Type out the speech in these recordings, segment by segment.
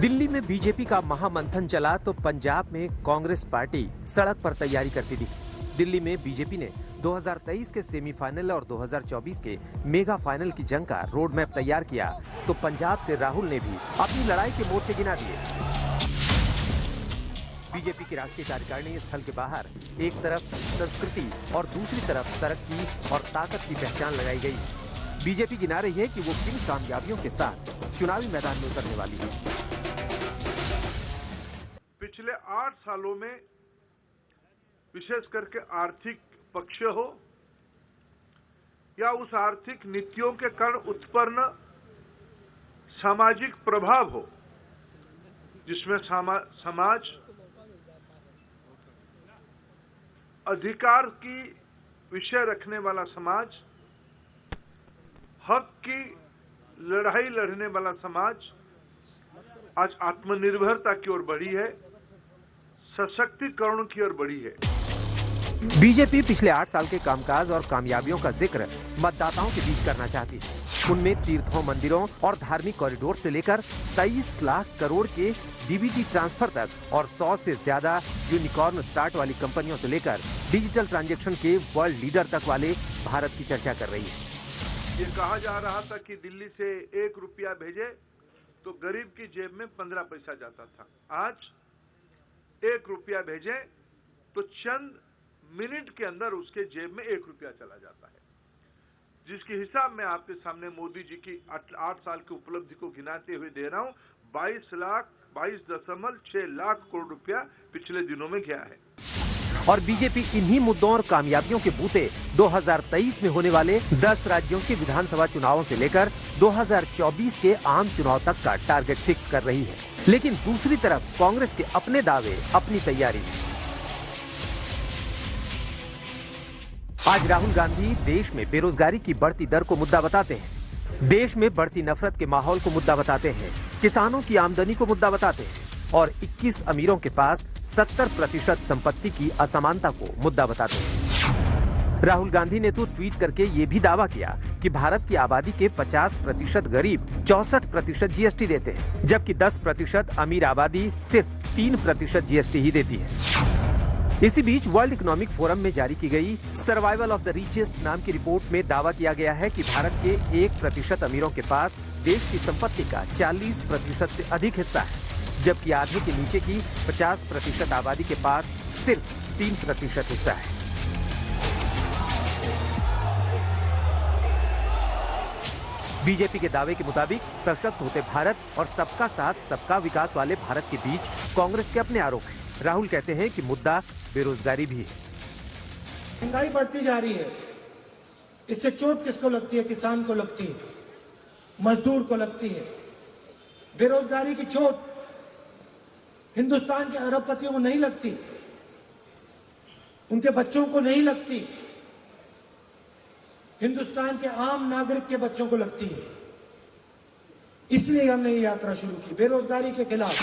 दिल्ली में बीजेपी का महामंथन चला तो पंजाब में कांग्रेस पार्टी सड़क पर तैयारी करती दिखी। दिल्ली में बीजेपी ने 2023 के सेमीफाइनल और 2024 के मेगा फाइनल की जंग का रोड मैप तैयार किया तो पंजाब से राहुल ने भी अपनी लड़ाई के मोर्चे गिना दिए। बीजेपी की राष्ट्रीय कार्यकारिणी स्थल के बाहर एक तरफ संस्कृति और दूसरी तरफ तरक्की और ताकत की पहचान लगाई गई। बीजेपी गिना रही है कि वो किन कामयाबियों के साथ चुनावी मैदान में उतरने वाली है। पिछले 8 सालों में विशेष करके आर्थिक पक्ष हो या उस आर्थिक नीतियों के कारण उत्पन्न सामाजिक प्रभाव हो, जिसमें समाज अधिकार की विषय रखने वाला समाज, हक की लड़ाई लड़ने वाला समाज आज आत्मनिर्भरता की ओर बढ़ी है, सशक्तिकरण की ओर बढ़ी है। बीजेपी पिछले 8 साल के कामकाज और कामयाबियों का जिक्र मतदाताओं के बीच करना चाहती है। उनमें तीर्थों, मंदिरों और धार्मिक कॉरिडोर से लेकर 23 लाख करोड़ के डीबीटी ट्रांसफर तक और 100 से ज्यादा यूनिकॉर्न स्टार्ट वाली कंपनियों से लेकर डिजिटल ट्रांजैक्शन के वर्ल्ड लीडर तक वाले भारत की चर्चा कर रही है। ये कहा जा रहा था कि दिल्ली से 1 रुपया भेजे तो गरीब की जेब में 15 पैसा जाता था। आज 1 रुपया भेजे तो चंद मिनट के अंदर उसके जेब में 1 रुपया चला जाता है, जिसके हिसाब में आपके सामने मोदी जी की 8 साल की उपलब्धि को गिनाते हुए दे रहा हूं। 22.6 लाख करोड़ रुपया पिछले दिनों में गया है। और बीजेपी इन्हीं मुद्दों और कामयाबियों के बूते 2023 में होने वाले 10 राज्यों के विधानसभा चुनावों से लेकर 2024 के आम चुनाव तक का टारगेट फिक्स कर रही है। लेकिन दूसरी तरफ कांग्रेस के अपने दावे, अपनी तैयारी। आज राहुल गांधी देश में बेरोजगारी की बढ़ती दर को मुद्दा बताते हैं, देश में बढ़ती नफरत के माहौल को मुद्दा बताते हैं, किसानों की आमदनी को मुद्दा बताते हैं और 21 अमीरों के पास 70% संपत्ति की असमानता को मुद्दा बताते हैं। राहुल गांधी ने तो ट्वीट करके ये भी दावा किया कि भारत की आबादी के 50% गरीब 64% जीएसटी देते हैं, जबकि 10% अमीर आबादी सिर्फ 3% जीएसटी ही देती है। इसी बीच वर्ल्ड इकोनॉमिक फोरम में जारी की गई सर्वाइवल ऑफ द रिचेस्ट नाम की रिपोर्ट में दावा किया गया है कि भारत के 1% अमीरों के पास देश की संपत्ति का 40% से अधिक हिस्सा है, जबकि आधे के नीचे की 50% आबादी के पास सिर्फ 3% हिस्सा है। बीजेपी के दावे के मुताबिक सशक्त होते भारत और सबका साथ सबका विकास वाले भारत के बीच कांग्रेस के अपने आरोप हैं। राहुल कहते हैं कि मुद्दा बेरोजगारी भी है। महंगाई बढ़ती जा रही है, इससे चोट किसको लगती है? किसान को लगती है, मजदूर को लगती है। बेरोजगारी की चोट हिंदुस्तान के अरबपतियों को नहीं लगती, उनके बच्चों को नहीं लगती, हिंदुस्तान के आम नागरिक के बच्चों को लगती है। इसलिए हमने ये यात्रा शुरू की बेरोजगारी के खिलाफ।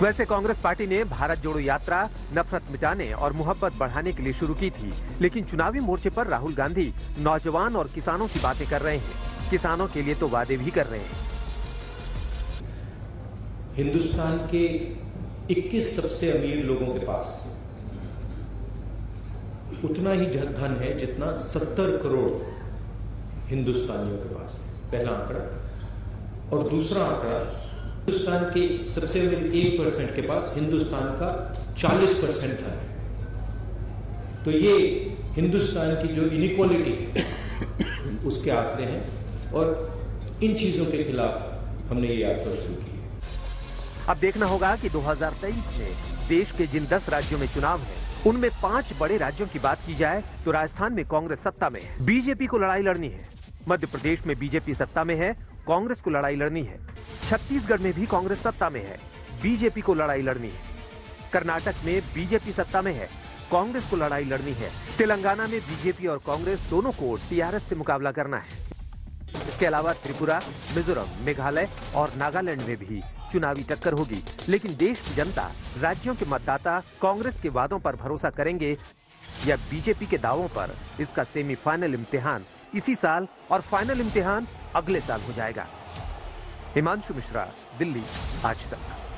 वैसे कांग्रेस पार्टी ने भारत जोड़ो यात्रा नफरत मिटाने और मोहब्बत बढ़ाने के लिए शुरू की थी, लेकिन चुनावी मोर्चे पर राहुल गांधी नौजवान और किसानों की बातें कर रहे हैं। किसानों के लिए तो वादे भी कर रहे हैं। हिंदुस्तान के 21 सबसे अमीर लोगों के पास उतना ही धन है जितना 70 करोड़ हिंदुस्तानियों के पास है, पहला आंकड़ा। और दूसरा आंकड़ा, हिंदुस्तान के सबसे अमीर 1% के पास हिंदुस्तान का 40% धन है। तो ये हिंदुस्तान की जो इनइक्वालिटी है उसके आंकड़े हैं और इन चीजों के खिलाफ हमने ये यात्रा शुरू की। अब देखना होगा कि 2023 में देश के जिन 10 राज्यों में चुनाव है, उनमें 5 बड़े राज्यों की बात की जाए तो राजस्थान में कांग्रेस सत्ता में है, बीजेपी को लड़ाई लड़नी है। मध्य प्रदेश में बीजेपी सत्ता में है, कांग्रेस को लड़ाई लड़नी है। छत्तीसगढ़ में भी कांग्रेस सत्ता में है, बीजेपी को लड़ाई लड़नी है। कर्नाटक में बीजेपी सत्ता में है, कांग्रेस को लड़ाई लड़नी है। तेलंगाना में बीजेपी और कांग्रेस दोनों को टीआरएस से मुकाबला करना है। इसके अलावा त्रिपुरा, मिजोरम, मेघालय और नागालैंड में भी चुनावी टक्कर होगी। लेकिन देश की जनता, राज्यों के मतदाता कांग्रेस के वादों पर भरोसा करेंगे या बीजेपी के दावों पर? इसका सेमीफाइनल इम्तिहान इसी साल और फाइनल इम्तिहान अगले साल हो जाएगा। हिमांशु मिश्रा, दिल्ली, आज तक।